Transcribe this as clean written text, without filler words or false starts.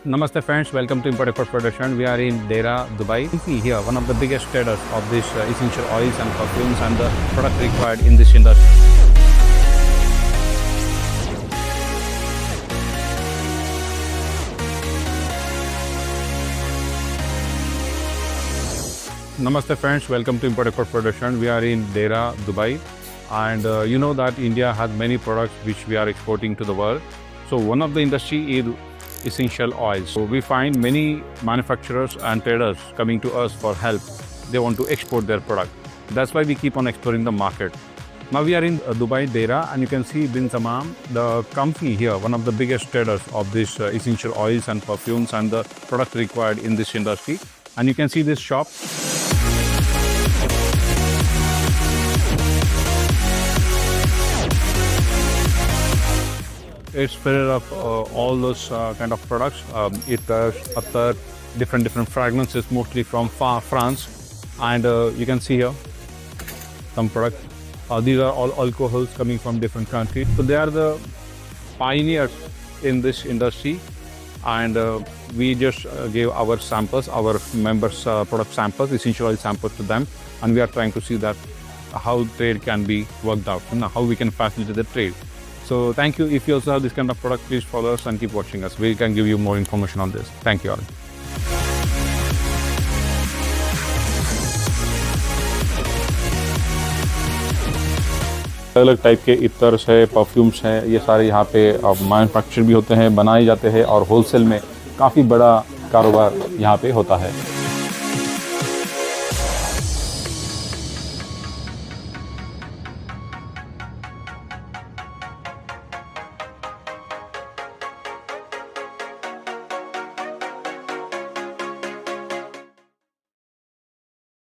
Namaste friends, welcome to Import Export Production. We are in Dera, Dubai. You see here one of the biggest traders of this essential oils and perfumes and the product required in this industry. Namaste friends, welcome to Import Export Production. We are in Dera, Dubai, and you know that India has many products which we are exporting to the world. So one of the industry is essential oils. So we find many manufacturers and traders coming to us for help. They want to export their product. That's why we keep on exploring the market. Now we are in Dubai, Dera, and you can see bin Tammam, the company here, one of the biggest traders of this essential oils and perfumes and the product required in this industry. And you can see this shop. It's filled of all those kind of products. It other different fragrances, mostly from France. And you can see here some products. These are all alcohols coming from different countries. So they are the pioneers in this industry. And we just gave our samples, our members' product samples, essential oil samples to them. And we are trying to see that how trade can be worked out, and how we can facilitate the trade. So thank you. If you also have this kind of product, please follow us and keep watching us. We can give you more information on this. Thank you all. अलग type के इत्तर्स है, perfumes हैं, ये सारे यहाँ पे manufacture भी होते हैं, बनाए जाते हैं और होलसेल में काफ़ी बड़ा कारोबार यहाँ पे होता है।